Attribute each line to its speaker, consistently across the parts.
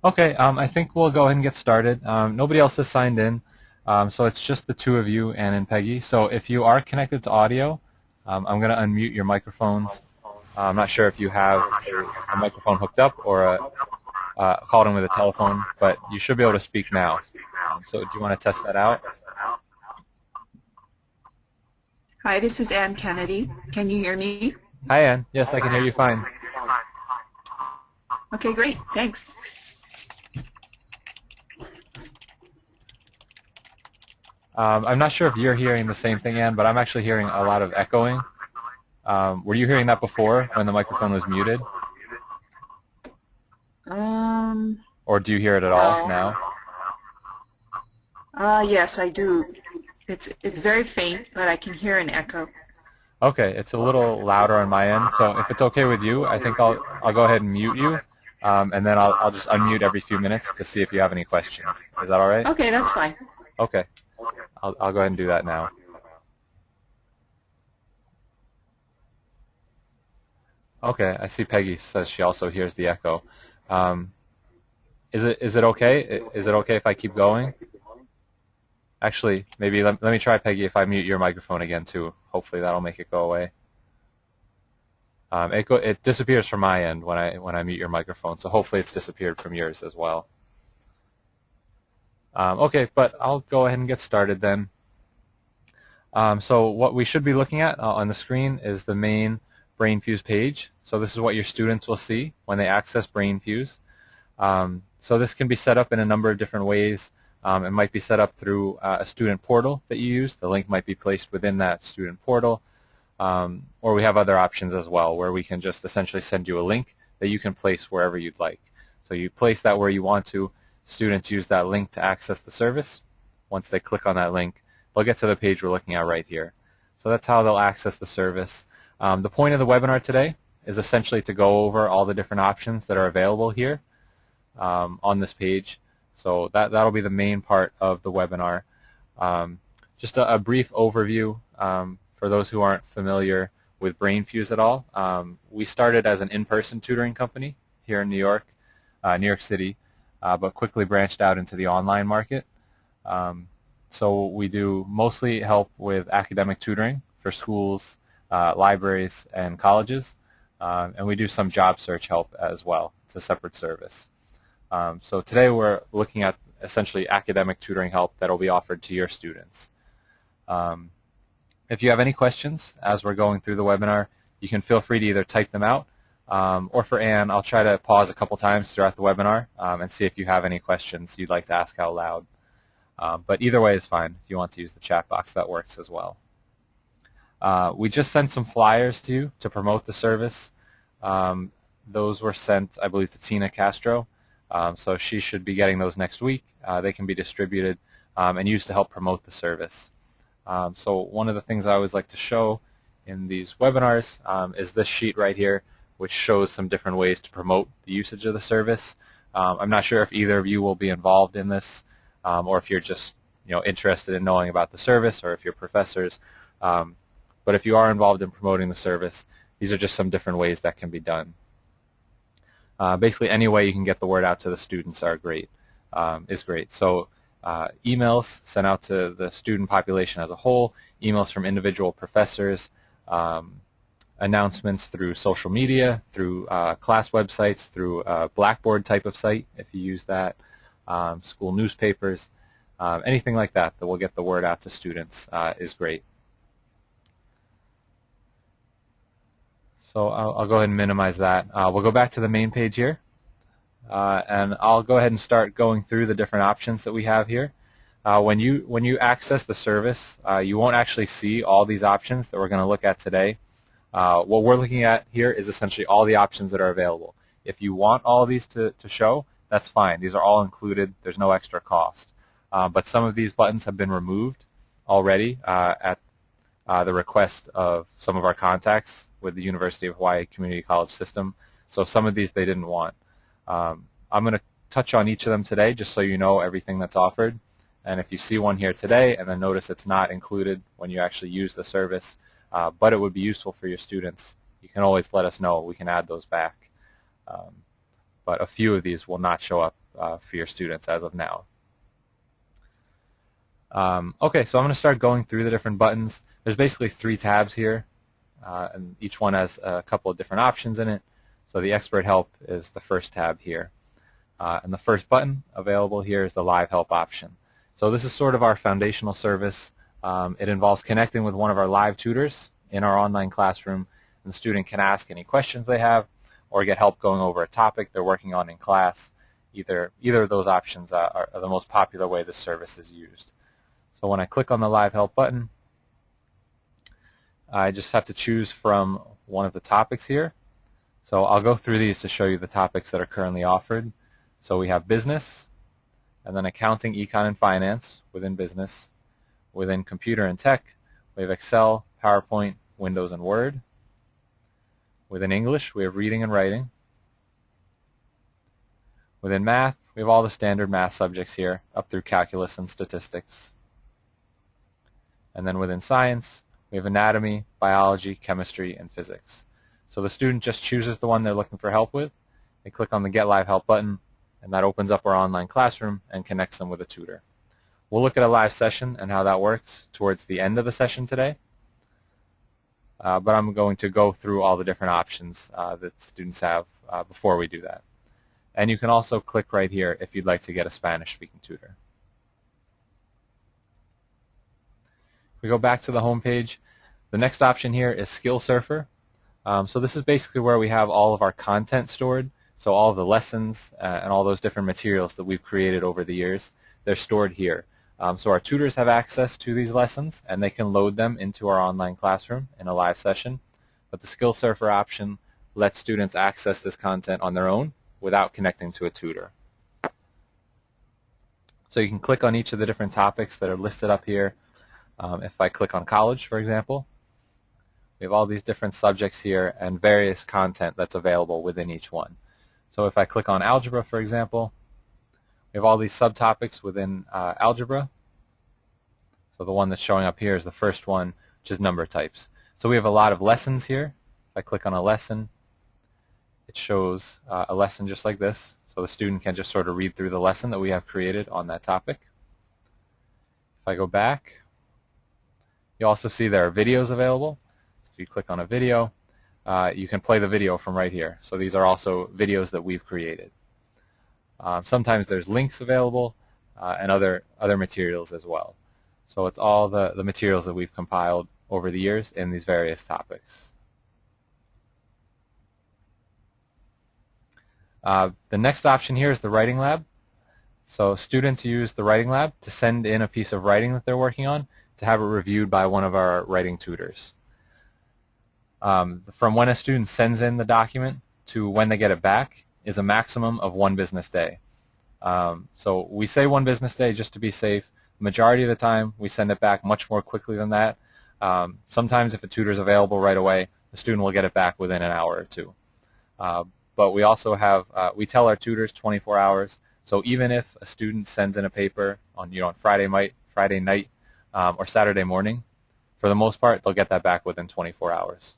Speaker 1: Okay, I think we'll go ahead and get started. Nobody else has signed in, so it's just the two of you, Ann and Peggy. So if you are connected to audio, I'm going to unmute your microphones. I'm not sure if you have a microphone hooked up or called in with a telephone, but you should be able to speak now. So do you want to test that out?
Speaker 2: Hi, this is Ann Kennedy. Can you hear me?
Speaker 1: Hi, Ann. Yes, I can hear you fine.
Speaker 2: Okay, great. Thanks.
Speaker 1: I'm not sure if you're hearing the same thing, Ann, but I'm actually hearing a lot of echoing. Were you hearing that before when the microphone was muted? Or do you hear it at all now?
Speaker 2: Yes, I do. It's very faint, but I can hear an echo.
Speaker 1: Okay, it's a little louder on my end, so if it's okay with you, I think I'll go ahead and mute you, and then I'll just unmute every few minutes to see if you have any questions. Is that all right?
Speaker 2: Okay, that's fine.
Speaker 1: Okay, I'll go ahead and do that now. Okay, I see Peggy says she also hears the echo. Is it okay? Is it okay if I keep going? Actually, maybe let me try, Peggy, if I mute your microphone again too. Hopefully that'll make it go away. It disappears from my end when I mute your microphone, so hopefully it's disappeared from yours as well. Okay, but I'll go ahead and get started then. So what we should be looking at on the screen is the main BrainFuse page. So this is what your students will see when they access BrainFuse. So this can be set up in a number of different ways. It might be set up through a student portal that you use. The link might be placed within that student portal. Or we have other options as well where we can just essentially send you a link that you can place wherever you'd like. So you place that where you want to. Students use that link to access the service. Once they click on that link, they'll get to the page we're looking at right here. So that's how they'll access the service. The point of the webinar today is essentially to go over all the different options that are available here on this page. So that'll be the main part of the webinar. Just a brief overview for those who aren't familiar with BrainFuse at all. We started as an in-person tutoring company here in New York City, but quickly branched out into the online market. So we do mostly help with academic tutoring for schools, libraries, and colleges, and we do some job search help as well. It's a separate service. So today we're looking at essentially academic tutoring help that will be offered to your students. If you have any questions as we're going through the webinar, you can feel free to either type them out, or for Ann, I'll try to pause a couple times throughout the webinar and see if you have any questions you'd like to ask out loud. But either way is fine. If you want to use the chat box, that works as well. We just sent some flyers to you to promote the service. Those were sent, I believe, to Tina Castro. So she should be getting those next week. They can be distributed and used to help promote the service. So one of the things I always like to show in these webinars is this sheet right here, which shows some different ways to promote the usage of the service. I'm not sure if either of you will be involved in this, or if you're just interested in knowing about the service, or if you're professors. But if you are involved in promoting the service, these are just some different ways that can be done. Basically, any way you can get the word out to the students is great. So emails sent out to the student population as a whole, emails from individual professors, announcements through social media, through class websites, through a Blackboard type of site if you use that, school newspapers, anything like that that will get the word out to students is great. So I'll go ahead and minimize that. We'll go back to the main page here, and I'll go ahead and start going through the different options that we have here. When you access the service, you won't actually see all these options that we're going to look at today. What we're looking at here is essentially all the options that are available. If you want all of these to show, that's fine. These are all included. There's no extra cost. But some of these buttons have been removed already at the request of some of our contacts with the University of Hawaii Community College System. So some of these they didn't want. I'm going to touch on each of them today just so you know everything that's offered. And if you see one here today and then notice it's not included when you actually use the service, but it would be useful for your students, you can always let us know. We can add those back. But a few of these will not show up for your students as of now. Okay, so I'm going to start going through the different buttons. There's basically 3 tabs here, and each one has a couple of different options in it. So the Expert Help is the first tab here. And the first button available here is the Live Help option. So this is sort of our foundational service. It involves connecting with one of our live tutors in our online classroom, and the student can ask any questions they have or get help going over a topic they're working on in class. Either of those options are the most popular way this service is used. So when I click on the Live Help button, I just have to choose from one of the topics here. So I'll go through these to show you the topics that are currently offered. So we have business, and then accounting, econ, and finance within business. Within computer and tech, we have Excel, PowerPoint, Windows, and Word. Within English, we have reading and writing. Within math, we have all the standard math subjects here, up through calculus and statistics. And then within science, we have anatomy, biology, chemistry, and physics. So the student just chooses the one they're looking for help with. They click on the Get Live Help button, and that opens up our online classroom and connects them with a tutor. We'll look at a live session and how that works towards the end of the session today. But I'm going to go through all the different options that students have before we do that. And you can also click right here if you'd like to get a Spanish-speaking tutor. If we go back to the home page, the next option here is Skill Surfer. So this is basically where we have all of our content stored. So all of the lessons and all those different materials that we've created over the years, they're stored here. So our tutors have access to these lessons, and they can load them into our online classroom in a live session. But the Skill Surfer option lets students access this content on their own without connecting to a tutor. So you can click on each of the different topics that are listed up here. If I click on college, for example, we have all these different subjects here and various content that's available within each one. So if I click on algebra, for example, we have all these subtopics within algebra. So the one that's showing up here is the first one, which is number types. So we have a lot of lessons here. If I click on a lesson, it shows a lesson just like this. So the student can just sort of read through the lesson that we have created on that topic. If I go back, you also see there are videos available. So if you click on a video, you can play the video from right here. So these are also videos that we've created. Sometimes there's links available and other materials as well. So it's all the materials that we've compiled over the years in these various topics. The next option here is the Writing Lab. So students use the Writing Lab to send in a piece of writing that they're working on to have it reviewed by one of our writing tutors. From when a student sends in the document to when they get it back is a maximum of 1 business day. So we say 1 business day just to be safe. The majority of the time we send it back much more quickly than that. Sometimes if a tutor is available right away, the student will get it back within an hour or 2. But we also have, we tell our tutors 24 hours. So even if a student sends in a paper on, on Friday night or Saturday morning, for the most part, they'll get that back within 24 hours.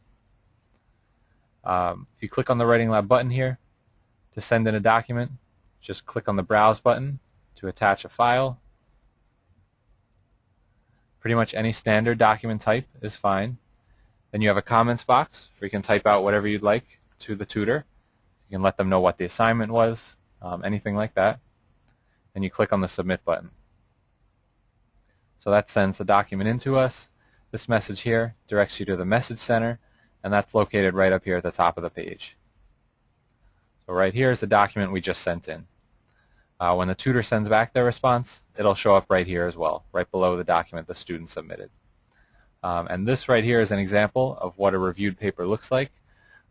Speaker 1: If you click on the Writing Lab button here to send in a document, just click on the Browse button to attach a file. Pretty much any standard document type is fine. Then you have a comments box where you can type out whatever you'd like to the tutor. You can let them know what the assignment was, anything like that. And you click on the Submit button. So that sends the document into us. This message here directs you to the Message Center, and that's located right up here at the top of the page. So right here is the document we just sent in. When the tutor sends back their response, it'll show up right here as well, right below the document the student submitted. And this right here is an example of what a reviewed paper looks like.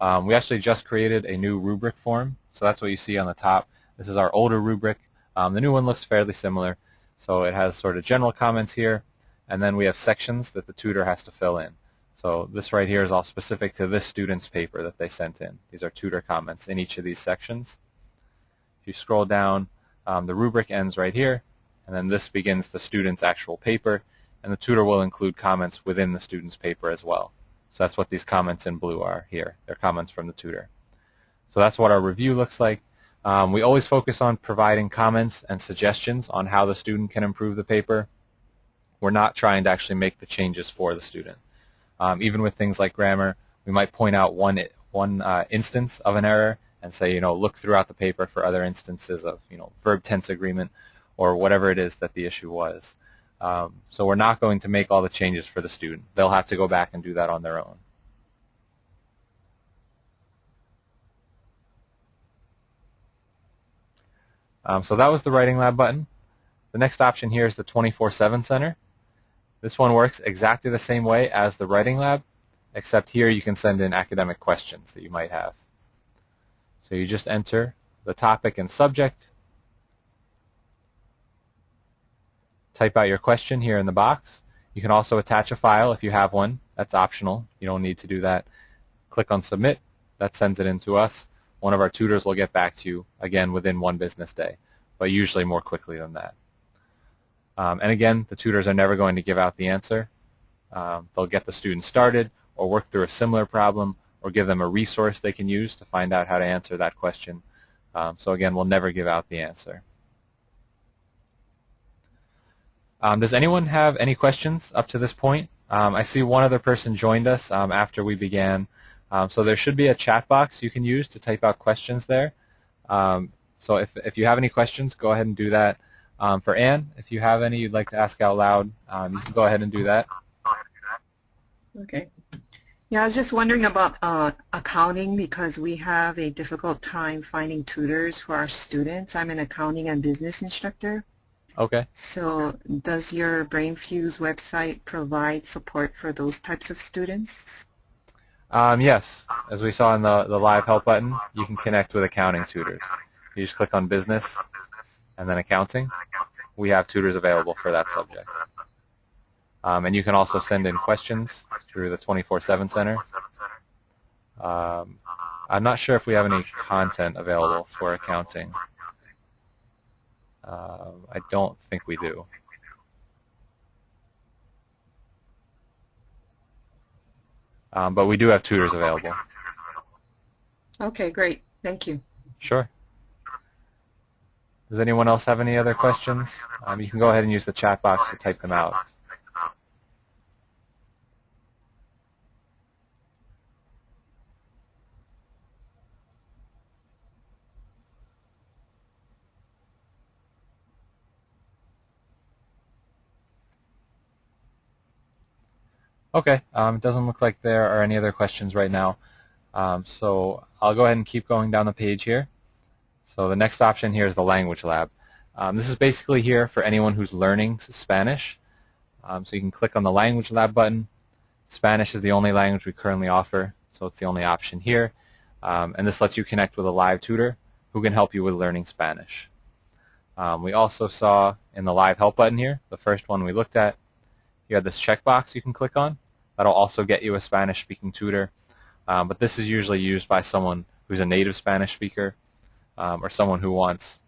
Speaker 1: We actually just created a new rubric form, so that's what you see on the top. This is our older rubric. The new one looks fairly similar, so it has sort of general comments here, and then we have sections that the tutor has to fill in. So this right here is all specific to this student's paper that they sent in. These are tutor comments in each of these sections. If you scroll down, the rubric ends right here, and then this begins the student's actual paper, and the tutor will include comments within the student's paper as well. So that's what these comments in blue are here. They're comments from the tutor. So that's what our review looks like. We always focus on providing comments and suggestions on how the student can improve the paper. We're not trying to actually make the changes for the student. Even with things like grammar, we might point out one instance of an error and say, look throughout the paper for other instances of, verb tense agreement or whatever it is that the issue was. So we're not going to make all the changes for the student. They'll have to go back and do that on their own. So that was the Writing Lab button. The next option here is the 24/7 Center. This one works exactly the same way as the Writing Lab, except here you can send in academic questions that you might have. So you just enter the topic and subject, type out your question here in the box. You can also attach a file if you have one. That's optional. You don't need to do that. Click on Submit. That sends it in to us. One of our tutors will get back to you, again, within 1 business day, but usually more quickly than that. And again, the tutors are never going to give out the answer. They'll get the student started or work through a similar problem or give them a resource they can use to find out how to answer that question. So again, we'll never give out the answer. Does anyone have any questions up to this point? I see one other person joined us after we began. So there should be a chat box you can use to type out questions there. So if you have any questions, go ahead and do that. For Anne, if you have any you'd like to ask out loud, you can go ahead and do that.
Speaker 2: Okay. Yeah, I was just wondering about accounting because we have a difficult time finding tutors for our students. I'm an accounting and business instructor.
Speaker 1: Okay.
Speaker 2: So does your BrainFuse website provide support for those types of students?
Speaker 1: Yes. As we saw in the live help button, you can connect with accounting tutors. You just click on business and then accounting. We have tutors available for that subject. And you can also send in questions through the 24/7 Center. I'm not sure if we have any content available for accounting. I don't think we do. But we do have tutors available.
Speaker 2: Okay, great. Thank you.
Speaker 1: Sure. Does anyone else have any other questions? You can go ahead and use the chat box to type them out. Okay, it doesn't look like there are any other questions right now. So I'll go ahead and keep going down the page here. So the next option here is the Language Lab. This is basically here for anyone who's learning Spanish. So you can click on the Language Lab button. Spanish is the only language we currently offer, so it's the only option here. And this lets you connect with a live tutor who can help you with learning Spanish. We also saw in the Live Help button here, the first one we looked at, you have this checkbox you can click on. That'll also get you a Spanish-speaking tutor. But this is usually used by someone who's a native Spanish speaker or someone who wants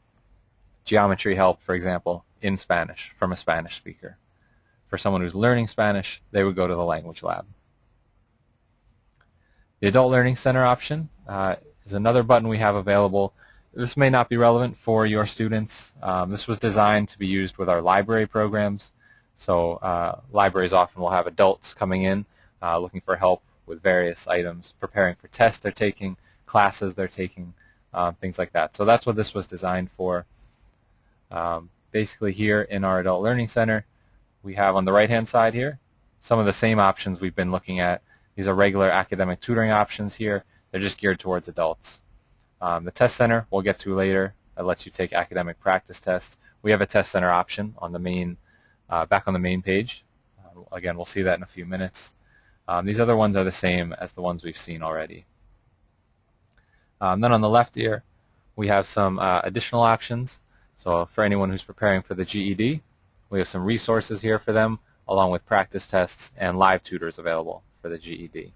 Speaker 1: geometry help, for example, in Spanish from a Spanish speaker. For someone who's learning Spanish, they would go to the Language Lab. The Adult Learning Center option is another button we have available. This may not be relevant for your students. This was designed to be used with our library programs. So libraries often will have adults coming in looking for help with various items, preparing for tests they're taking, classes they're taking, things like that. So that's what this was designed for. Basically here in our Adult Learning Center, we have on the right-hand side here some of the same options we've been looking at. These are regular academic tutoring options here. They're just geared towards adults. The Test Center we'll get to later. That lets you take academic practice tests. We have a Test Center option on the main back on the main page. Again, we'll see that in a few minutes. These other ones are the same as the ones we've seen already. Then on the left here, we have some additional options. So for anyone who's preparing for the GED, we have some resources here for them, along with practice tests and live tutors available for the GED.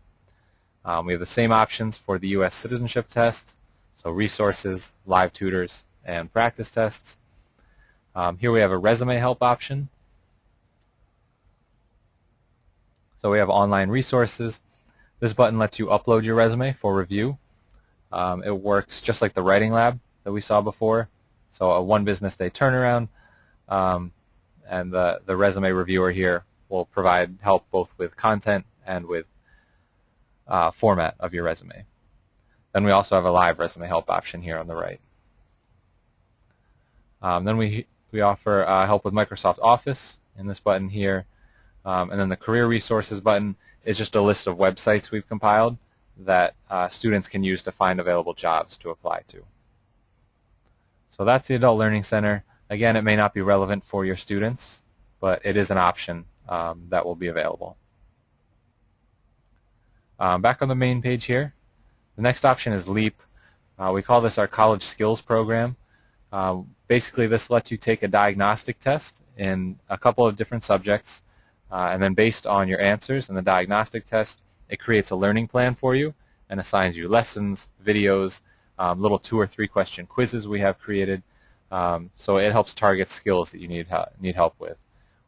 Speaker 1: We have the same options for the U.S. citizenship test, so resources, live tutors, and practice tests. Here we have a resume help option. So we have online resources. This button lets you upload your resume for review. It works just like the Writing Lab. that we saw before. So a one business day turnaround, and the resume reviewer here will provide help both with content and with format of your resume. Then we also have a live resume help option here on the right. Then we offer help with Microsoft Office in this button here. And then the Career Resources button is just a list of websites we've compiled that students can use to find available jobs to apply to. So that's the Adult Learning Center. Again, it may not be relevant for your students, but it is an option that will be available. Back on the main page here, the next option is LEAP. We call this our College Skills Program. Basically, this lets you take a diagnostic test in a couple of different subjects, and then based on your answers in the diagnostic test, it creates a learning plan for you and assigns you lessons, videos, little 2 or 3 question quizzes we have created. So it helps target skills that you need help with.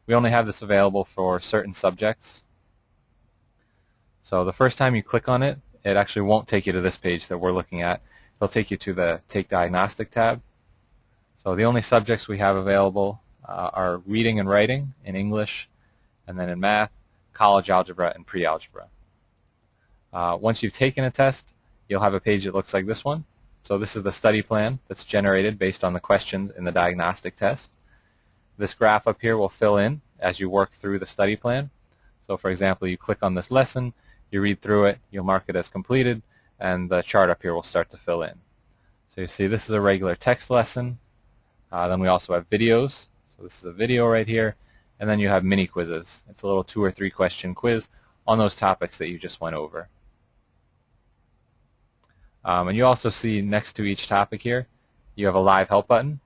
Speaker 1: We only have this available for certain subjects. So the first time you click on it, it actually won't take you to this page that we're looking at. It'll take you to the Take Diagnostic tab. So the only subjects we have available are reading and writing in English, and then in math, college algebra, and pre-algebra. Once you've taken a test, you'll have a page that looks like this one. So this is the study plan that's generated based on the questions in the diagnostic test. This graph up here will fill in as you work through the study plan. So for example, you click on this lesson, you read through it, you'll mark it as completed, and the chart up here will start to fill in. So you see this is a regular text lesson. Then we also have videos. So this is a video right here. And then you have mini quizzes. It's a little 2 or 3 question quiz on those topics that you just went over. And you also see next to each topic here, you have a live help button.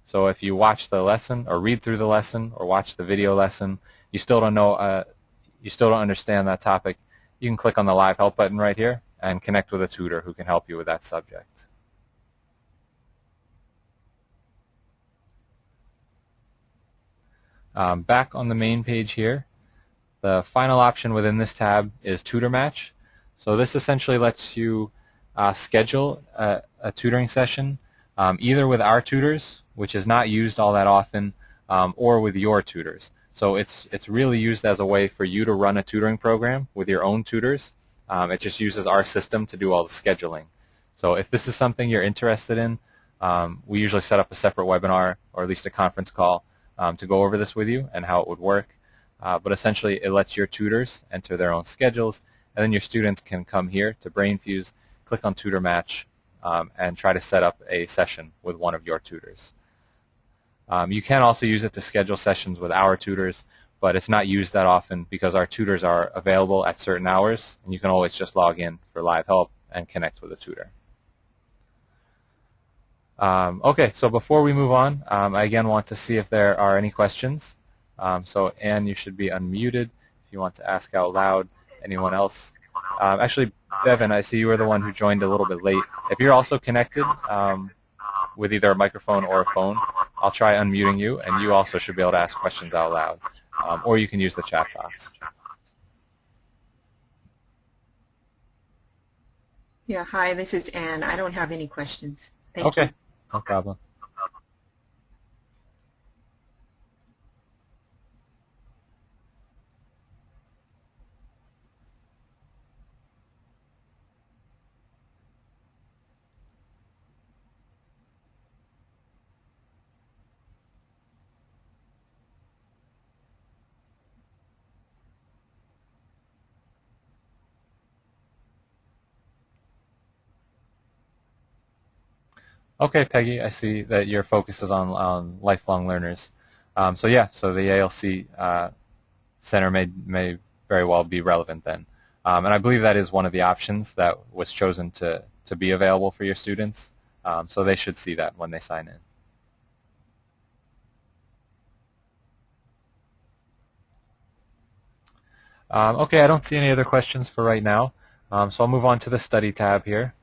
Speaker 1: So if you watch the lesson or read through the lesson or watch the video lesson, you still don't know, you still don't understand that topic, you can click on the live help button right here and connect with a tutor who can help you with that subject. Back on the main page here, the final option within this tab is Tutor Match. So this essentially lets you schedule a tutoring session either with our tutors, which is not used all that often, or with your tutors. So it's really used as a way for you to run a tutoring program with your own tutors. It just uses our system to do all the scheduling. So if this is something you're interested in, we usually set up a separate webinar or at least a conference call to go over this with you and how it would work. But essentially it lets your tutors enter their own schedules, and then your students can come here to BrainFuse, click on Tutor Match, and try to set up a session with one of your tutors. You can also use it to schedule sessions with our tutors, but it's not used that often because our tutors are available at certain hours, and you can always just log in for live help and connect with a tutor. Okay, so before we move on, I again want to see if there are any questions. So Anne, you should be unmuted if you want to ask out loud. Anyone else? Actually, Bevan, I see you were the one who joined a little bit late. If you're also connected with either a microphone or a phone, I'll try unmuting you, and you also should be able to ask questions out loud. Or you can use the chat box.
Speaker 2: Yeah, hi, this is Anne. I don't have any questions. Thank you.
Speaker 1: Okay, no problem. Okay, Peggy, I see that your focus is on lifelong learners. So yeah, so the ALC Center may very well be relevant then. And I believe that is one of the options that was chosen to be available for your students. So they should see that when they sign in. Okay, I don't see any other questions for right now. So I'll move on to the Study tab here.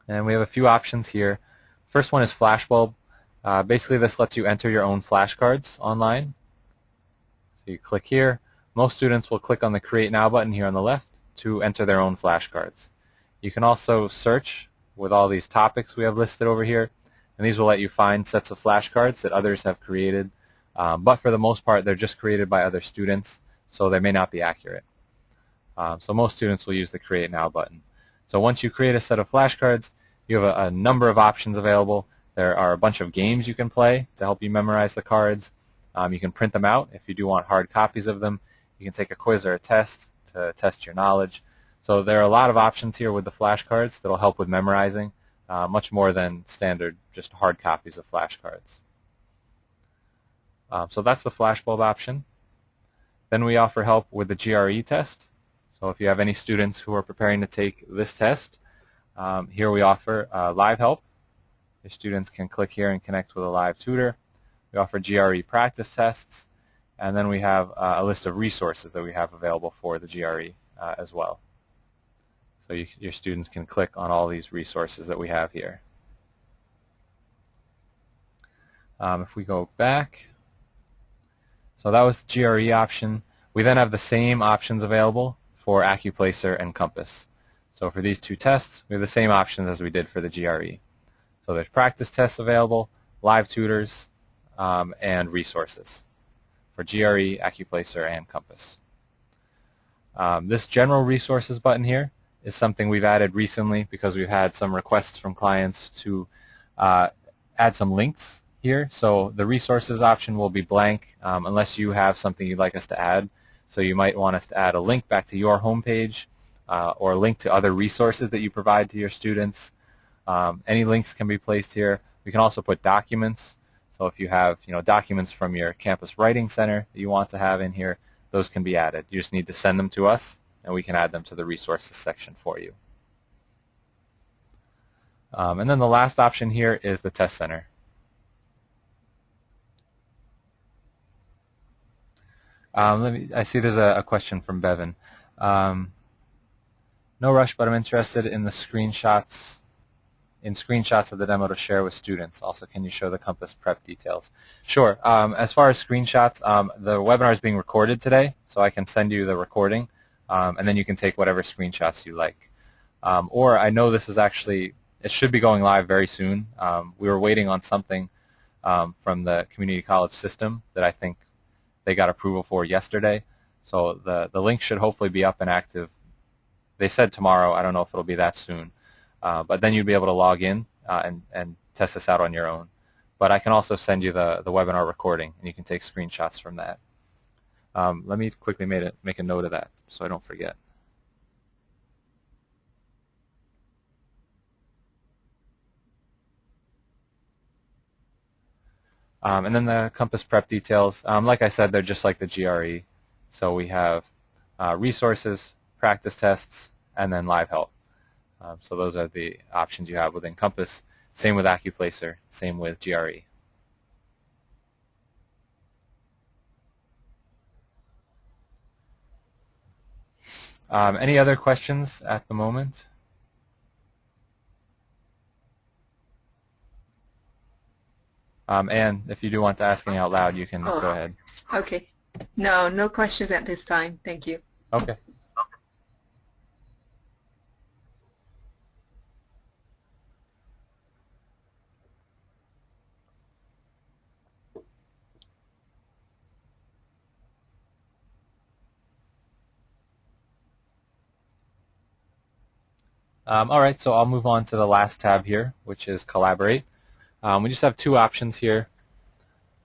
Speaker 1: And we have a few options here. First one is Flashbulb. Basically, this lets you enter your own flashcards online. So you click here. Most students will click on the Create Now button here on the left to enter their own flashcards. You can also search with all these topics we have listed over here, and these will let you find sets of flashcards that others have created, but for the most part they're just created by other students, so they may not be accurate. So most students will use the Create Now button. So once you create a set of flashcards, you have a number of options available. There are a bunch of games you can play to help you memorize the cards. You can print them out if you do want hard copies of them. You can take a quiz or a test to test your knowledge. So there are a lot of options here with the flashcards that will help with memorizing, much more than standard just hard copies of flashcards. So that's the flashbulb option. Then we offer help with the GRE test. So if you have any students who are preparing to take this test, here we offer live help. Your students can click here and connect with a live tutor. We offer GRE practice tests, and then we have a list of resources that we have available for the GRE as well. So your students can click on all these resources that we have here. If we go back, so that was the GRE option. We then have the same options available for Accuplacer and Compass. So for these two tests, we have the same options as we did for the GRE. So there's practice tests available, live tutors, and resources for GRE, Accuplacer, and Compass. This general resources button here is something we've added recently because we've had some requests from clients to add some links here. So the resources option will be blank unless you have something you'd like us to add. So you might want us to add a link back to your homepage or a link to other resources that you provide to your students. Any links can be placed here. We can also put documents. So if you have documents from your campus writing center that you want to have in here, those can be added. You just need to send them to us, and we can add them to the resources section for you. And then the last option here is the test center. I see there's a question from Bevan. No rush, but I'm interested in the screenshots of the demo to share with students. Also, can you show the Compass prep details? Sure. As far as screenshots, the webinar is being recorded today, so I can send you the recording, and then you can take whatever screenshots you like. Or I know this is actually, it should be going live very soon. We were waiting on something from the community college system that I think they got approval for yesterday. So the link should hopefully be up and active. They said tomorrow. I don't know if it'll be that soon. But then you'd be able to log in and test this out on your own. But I can also send you the webinar recording, and you can take screenshots from that. Let me quickly make a note of that so I don't forget. And then the Compass prep details, like I said, they're just like the GRE. So we have resources, practice tests, and then live help. So those are the options you have within Compass. Same with Accuplacer, same with GRE. Any other questions at the moment? Anne, if you do want to ask any out loud, you can go ahead.
Speaker 2: Okay. No questions at this time. Thank you.
Speaker 1: Okay. All right, so I'll move on to the last tab here, which is Collaborate. We just have two options here.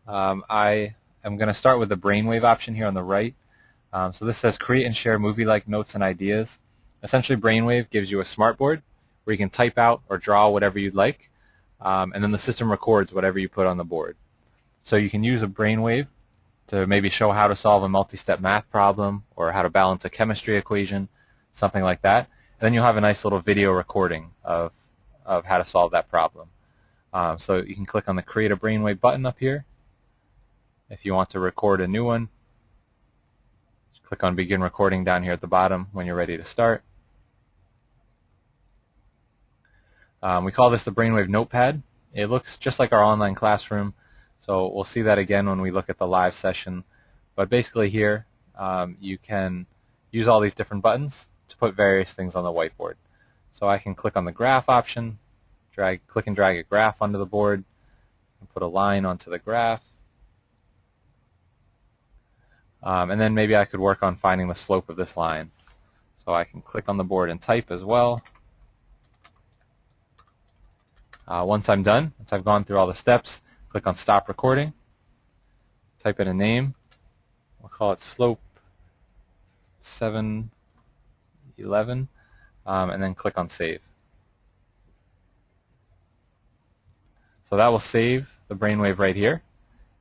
Speaker 1: I am going to start with the Brainwave option here on the right. So this says create and share movie-like notes and ideas. Essentially, Brainwave gives you a smartboard where you can type out or draw whatever you'd like, and then the system records whatever you put on the board. So you can use a Brainwave to maybe show how to solve a multi-step math problem or how to balance a chemistry equation, something like that. And then you'll have a nice little video recording of how to solve that problem. So you can click on the Create a Brainwave button up here. If you want to record a new one, just click on Begin Recording down here at the bottom when you're ready to start. We call this the Brainwave Notepad. It looks just like our online classroom, so we'll see that again when we look at the live session. But basically here, you can use all these different buttons to put various things on the whiteboard. So I can click on the graph option click and drag a graph onto the board and put a line onto the graph. And then maybe I could work on finding the slope of this line. So I can click on the board and type as well. Once I'm done, once I've gone through all the steps, click on Stop Recording, type in a name. We'll call it Slope 711, and then click on Save. So that will save the brainwave right here.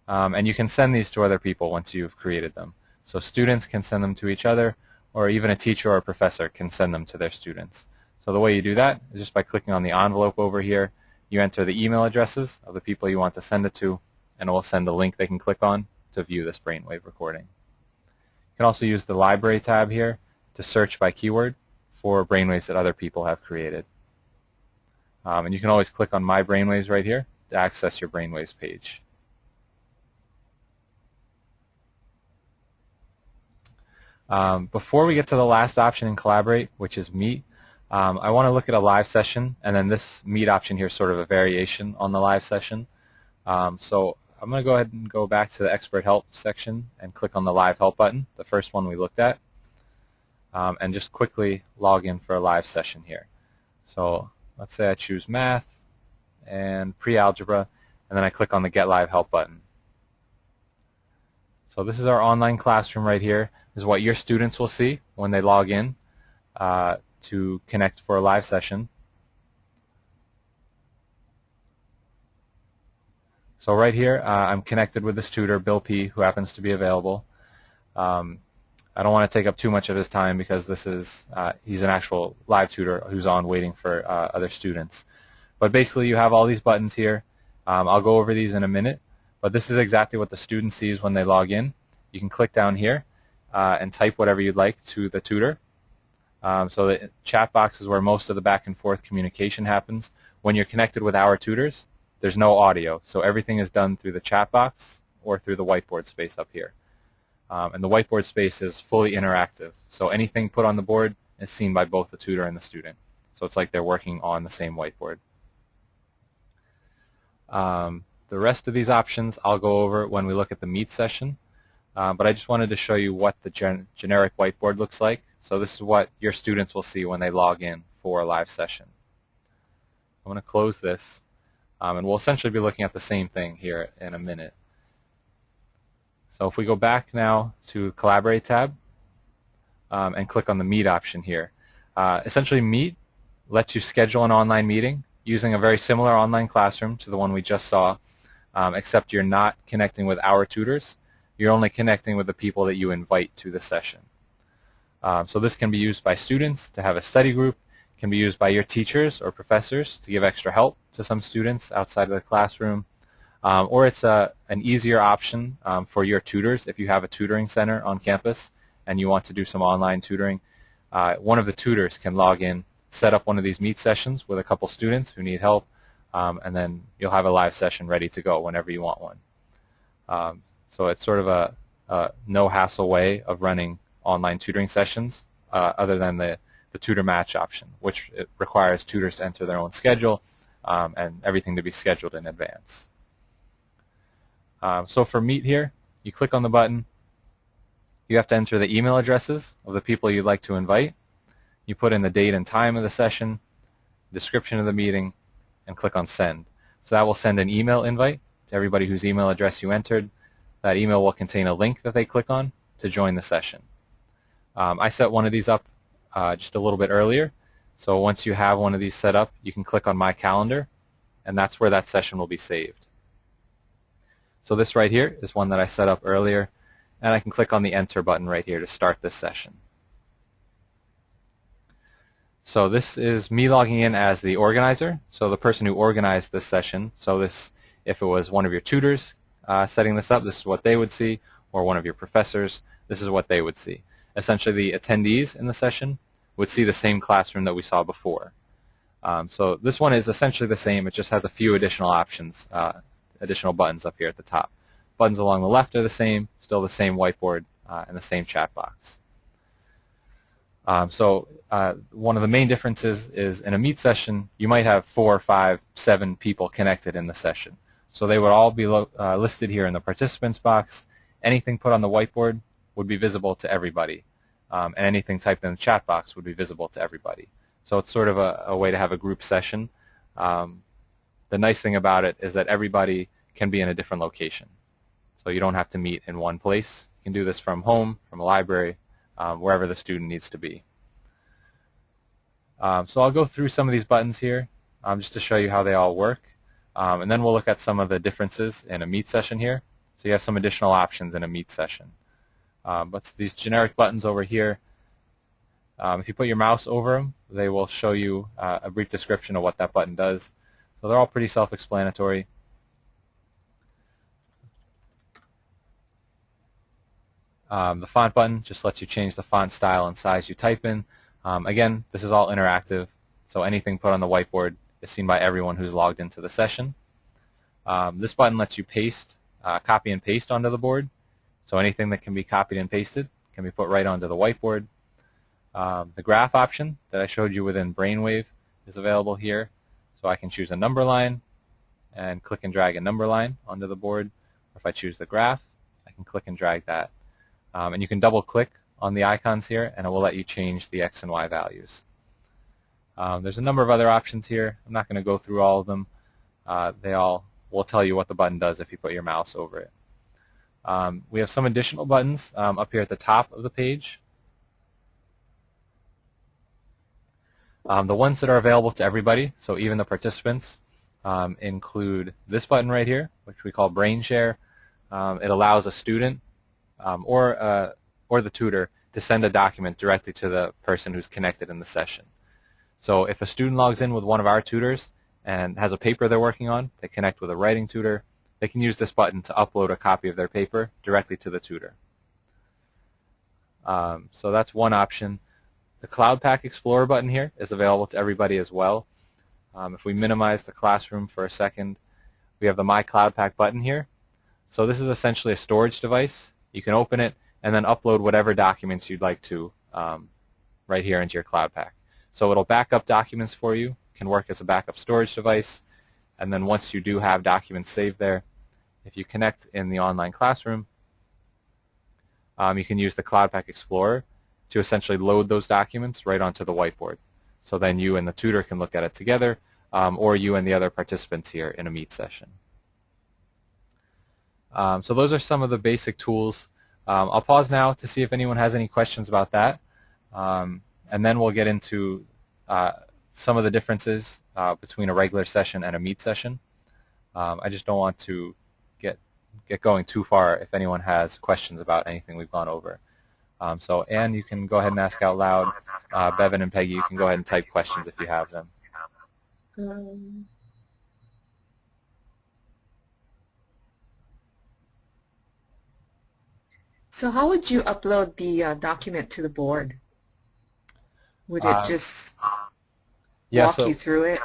Speaker 1: And you can send these to other people once you've created them. So students can send them to each other, or even a teacher or a professor can send them to their students. So the way you do that is just by clicking on the envelope over here. You enter the email addresses of the people you want to send it to, and it will send a link they can click on to view this brainwave recording. You can also use the library tab here to search by keyword for brainwaves that other people have created. And you can always click on My Brainwaves right here to access your brainwaves page. Before we get to the last option in Collaborate, which is Meet, I want to look at a live session, and then this Meet option here is sort of a variation on the live session. So I'm going to go ahead and go back to the Expert Help section and click on the Live Help button, the first one we looked at, and just quickly log in for a live session here. So let's say I choose Math and Pre-Algebra, and then I click on the Get Live Help button. So this is our online classroom right here. This is what your students will see when they log in to connect for a live session. So right here, I'm connected with this tutor, Bill P., who happens to be available. I don't want to take up too much of his time because this is he's an actual live tutor who's on waiting for other students. But basically, you have all these buttons here. I'll go over these in a minute, but this is exactly what the student sees when they log in. You can click down here and type whatever you'd like to the tutor. So the chat box is where most of the back and forth communication happens. When you're connected with our tutors, there's no audio, so everything is done through the chat box or through the whiteboard space up here. And the whiteboard space is fully interactive, so anything put on the board is seen by both the tutor and the student. So it's like they're working on the same whiteboard. The rest of these options I'll go over when we look at the Meet session, but I just wanted to show you what the generic whiteboard looks like. So this is what your students will see when they log in for a live session. I'm going to close this, and we'll essentially be looking at the same thing here in a minute. So if we go back now to Collaborate tab and click on the Meet option here. Essentially Meet lets you schedule an online meeting using a very similar online classroom to the one we just saw, except you're not connecting with our tutors. You're only connecting with the people that you invite to the session. So this can be used by students to have a study group. It can be used by your teachers or professors to give extra help to some students outside of the classroom. Or it's an easier option for your tutors if you have a tutoring center on campus and you want to do some online tutoring. One of the tutors can log in, set up one of these Meet sessions with a couple students who need help, and then you'll have a live session ready to go whenever you want one. So it's sort of a no-hassle way of running online tutoring sessions other than the tutor match option, which it requires tutors to enter their own schedule and everything to be scheduled in advance. So for Meet here, you click on the button. You have to enter the email addresses of the people you'd like to invite. You put in the date and time of the session, description of the meeting, and click on Send. So that will send an email invite to everybody whose email address you entered. That email will contain a link that they click on to join the session. I set one of these up just a little bit earlier. So once you have one of these set up, you can click on My Calendar, and that's where that session will be saved. So this right here is one that I set up earlier, and I can click on the Enter button right here to start this session. So this is me logging in as the organizer, so the person who organized this session. So this, if it was one of your tutors setting this up, this is what they would see, or one of your professors, this is what they would see. Essentially, the attendees in the session would see the same classroom that we saw before. So this one is essentially the same. It just has a few additional options, additional buttons up here at the top. Buttons along the left are the same, still the same whiteboard and the same chat box. One of the main differences is in a Meet session, you might have 4, 5, 7 people connected in the session. So they would all be listed here in the participants box. Anything put on the whiteboard would be visible to everybody. And anything typed in the chat box would be visible to everybody. So it's sort of a way to have a group session. The nice thing about it is that everybody can be in a different location. So you don't have to meet in one place. You can do this from home, from a library, wherever the student needs to be. So I'll go through some of these buttons here just to show you how they all work. And then we'll look at some of the differences in a Meet session here. So you have some additional options in a Meet session. But these generic buttons over here, if you put your mouse over them, they will show you a brief description of what that button does. So they're all pretty self-explanatory. The font button just lets you change the font style and size you type in. Again, this is all interactive, so anything put on the whiteboard is seen by everyone who's logged into the session. This button lets you copy and paste onto the board. So anything that can be copied and pasted can be put right onto the whiteboard. The graph option that I showed you within Brainwave is available here. So I can choose a number line and click and drag a number line onto the board. Or if I choose the graph, I can click and drag that. And you can double click on the icons here and it will let you change the X and Y values. There's a number of other options here. I'm not going to go through all of them. They all will tell you what the button does if you put your mouse over it. We have some additional buttons up here at the top of the page. The ones that are available to everybody, so even the participants, include this button right here, which we call Brain Share. It allows a student or the tutor to send a document directly to the person who's connected in the session. So if a student logs in with one of our tutors and has a paper they're working on, they connect with a writing tutor, they can use this button to upload a copy of their paper directly to the tutor. So that's one option. The Cloud Pack Explorer button here is available to everybody as well. If we minimize the classroom for a second, we have the My Cloud Pack button here. So this is essentially a storage device. You can open it and then upload whatever documents you'd like to right here into your Cloud Pack. So it'll back up documents for you, can work as a backup storage device, and then once you do have documents saved there, if you connect in the online classroom, you can use the Cloud Pack Explorer to essentially load those documents right onto the whiteboard. So then you and the tutor can look at it together, or you and the other participants here in a Meet session. So those are some of the basic tools. I'll pause now to see if anyone has any questions about that, and then we'll get into some of the differences between a regular session and a Meet session. I just don't want to get going too far if anyone has questions about anything we've gone over. So Anne, you can go ahead and ask out loud. Bevan and Peggy, you can go ahead and type questions if you have them.
Speaker 2: So how would you upload the document to the board? Would it just walk you through it?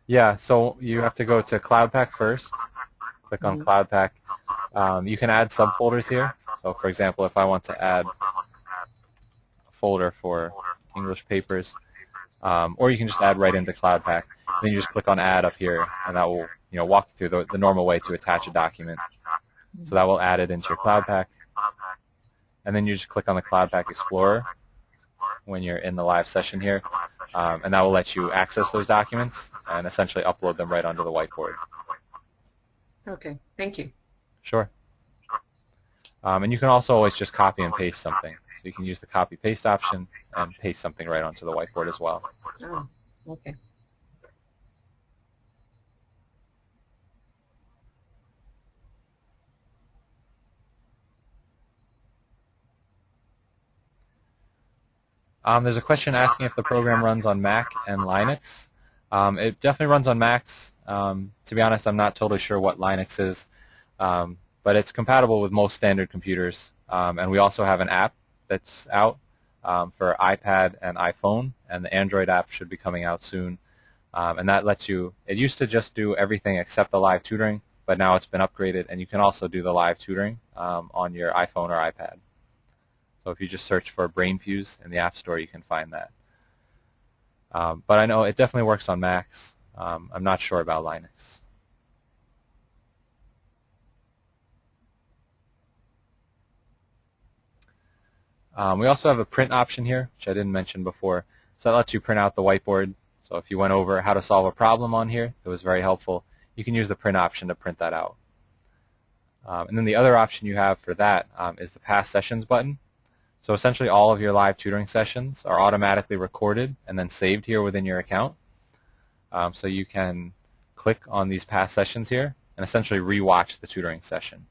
Speaker 1: Yeah, so you have to go to Cloud Pack first. Click on Cloud Pack. You can add subfolders here. So for example, if I want to add a folder for English papers, or you can just add right into Cloud Pack. Then you just click on Add up here, and that will walk you through the normal way to attach a document. So that will add it into your Cloud Pack. And then you just click on the Cloud Pack Explorer when you're in the live session here, and that will let you access those documents and essentially upload them right onto the whiteboard.
Speaker 2: Okay, thank you.
Speaker 1: Sure. And you can also always just copy and paste something. So you can use the copy-paste option and paste something right onto the whiteboard as well.
Speaker 2: Oh, okay.
Speaker 1: There's a question asking if the program runs on Mac and Linux. It definitely runs on Macs. To be honest, I'm not totally sure what Linux is, but it's compatible with most standard computers. And we also have an app that's out for iPad and iPhone, and the Android app should be coming out soon. And that lets you, it used to just do everything except the live tutoring, but now it's been upgraded, and you can also do the live tutoring on your iPhone or iPad. So if you just search for BrainFuse in the App Store, you can find that. But I know it definitely works on Macs. I'm not sure about Linux. We also have a print option here, which I didn't mention before. So that lets you print out the whiteboard. So if you went over how to solve a problem on here, it was very helpful. You can use the print option to print that out. And then the other option you have for that is the Past Sessions button. So essentially all of your live tutoring sessions are automatically recorded and then saved here within your account. So you can click on these past sessions here and essentially re-watch the tutoring session.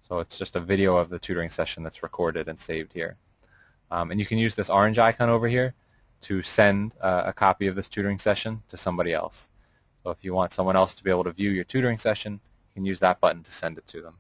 Speaker 1: So it's just a video of the tutoring session that's recorded and saved here. And you can use this orange icon over here to send a copy of this tutoring session to somebody else. So if you want someone else to be able to view your tutoring session, you can use that button to send it to them.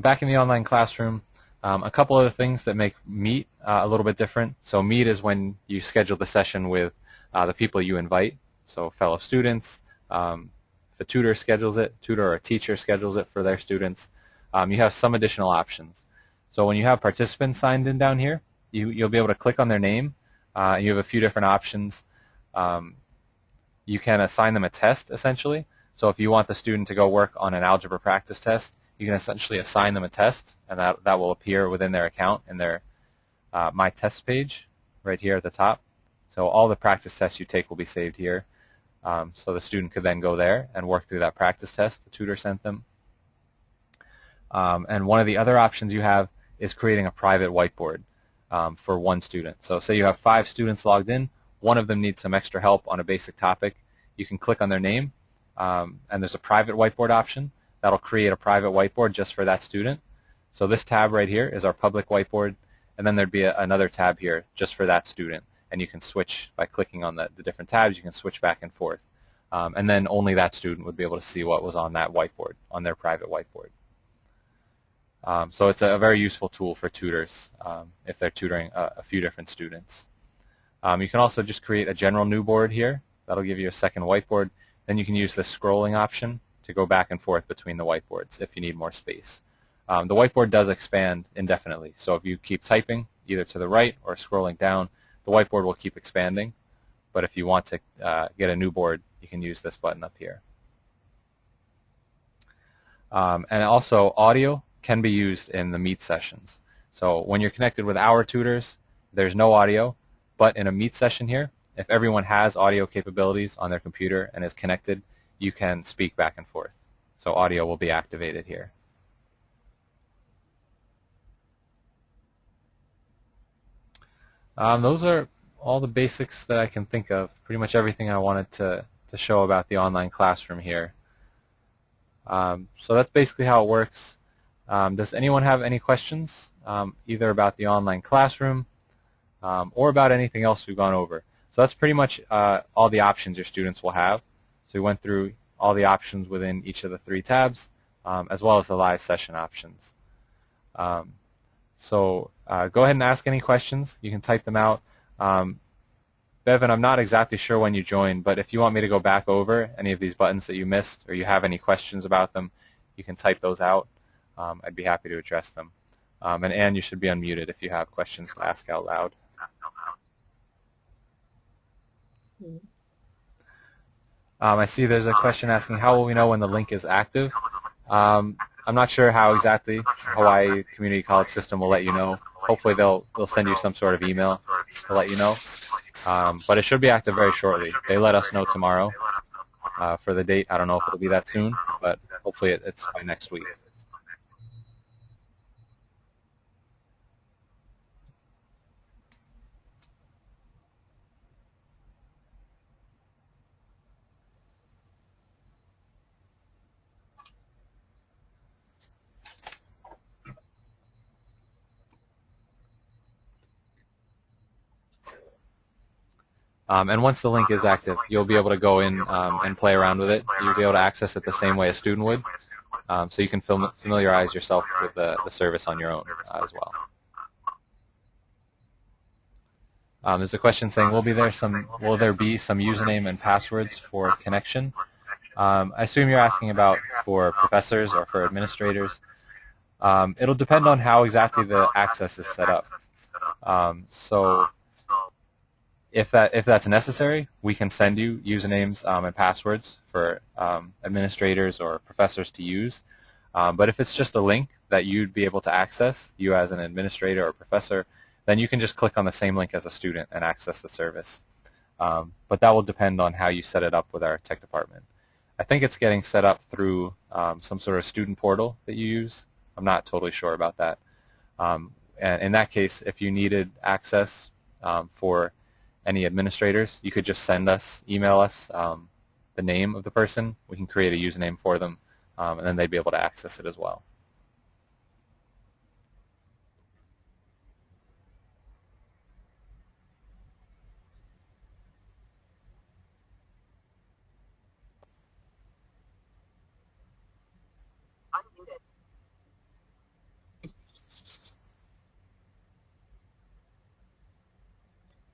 Speaker 1: Back in the online classroom, a couple other things that make Meet a little bit different. So Meet is when you schedule the session with the people you invite, so fellow students. If a tutor schedules it, tutor or a teacher schedules it for their students, you have some additional options. So when you have participants signed in down here, you'll be able to click on their name. You have a few different options. You can assign them a test, essentially. So if you want the student to go work on an algebra practice test, you can essentially assign them a test, and that will appear within their account in their My Tests page right here at the top. So all the practice tests you take will be saved here. So the student could then go there and work through that practice test the tutor sent them. And one of the other options you have is creating a private whiteboard for one student. So say you have 5 students logged in, one of them needs some extra help on a basic topic. You can click on their name, and there's a private whiteboard option. That'll create a private whiteboard just for that student. So this tab right here is our public whiteboard, and then there'd be another tab here just for that student. And you can switch by clicking on the different tabs. You can switch back and forth. And then only that student would be able to see what was on that whiteboard, on their private whiteboard. So it's a very useful tool for tutors if they're tutoring a few different students. You can also just create a general new board here. That'll give you a second whiteboard. Then you can use the scrolling option to go back and forth between the whiteboards if you need more space. The whiteboard does expand indefinitely, so if you keep typing either to the right or scrolling down, the whiteboard will keep expanding. But if you want to get a new board, you can use this button up here. And also audio can be used in the Meet sessions. So when you're connected with our tutors, there's no audio, but in a Meet session here, if everyone has audio capabilities on their computer and is connected, you can speak back and forth. So audio will be activated here. Those are all the basics that I can think of. Pretty much everything I wanted to show about the online classroom here. So that's basically how it works. Does anyone have any questions, either about the online classroom or about anything else we've gone over? So that's pretty much all the options your students will have. So we went through all the options within each of the 3 tabs, as well as the live session options. So go ahead and ask any questions. You can type them out. Bevan, I'm not exactly sure when you joined, but if you want me to go back over any of these buttons that you missed, or you have any questions about them, you can type those out. I'd be happy to address them. And Anne, you should be unmuted if you have questions to ask out loud. I see there's a question asking, how will we know when the link is active? I'm not sure how exactly Hawaii Community College System will let you know. Hopefully they'll send you some sort of email to let you know. But it should be active very shortly. They let us know tomorrow for the date. I don't know if it'll be that soon, but hopefully it's by next week. And once the link is active, you'll be able to go in and play around with it. You'll be able to access it the same way a student would. So you can familiarize yourself with the service on your own as well. There's a question saying, will there be some username and passwords for connection? I assume you're asking about for professors or for administrators. It'll depend on how exactly the access is set up. So if that's necessary, we can send you usernames and passwords for administrators or professors to use. But if it's just a link that you'd be able to access, you as an administrator or professor, then you can just click on the same link as a student and access the service. But that will depend on how you set it up with our tech department. I think it's getting set up through some sort of student portal that you use. I'm not totally sure about that. And in that case, if you needed access for any administrators, you could just email us the name of the person. We can create a username for them, and then they'd be able to access it as well.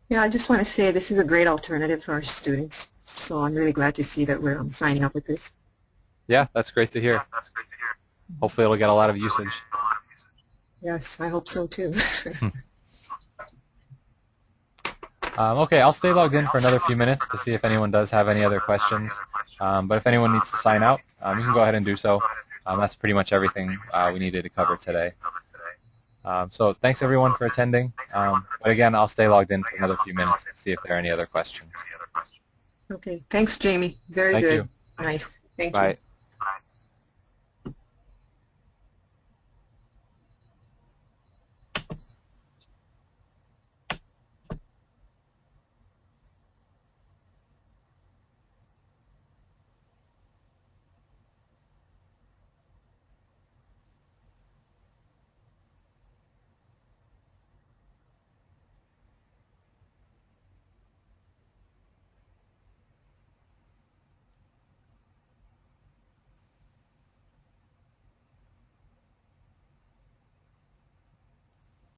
Speaker 2: Yeah, I just want to say this is a great alternative for our students. So I'm really glad to see that we're signing up with this.
Speaker 1: Yeah, that's great to hear. Hopefully it'll get a lot of usage.
Speaker 2: Yes, I hope so too.
Speaker 1: Okay, I'll stay logged in for another few minutes to see if anyone does have any other questions. But if anyone needs to sign out, you can go ahead and do so. That's pretty much everything we needed to cover today. So thanks everyone for attending. But again, I'll stay logged in for another few minutes to see if there are any other questions.
Speaker 2: Okay, thanks Jamie. Very
Speaker 1: Thank
Speaker 2: good.
Speaker 1: you.
Speaker 2: Nice. Thank you.
Speaker 1: Bye.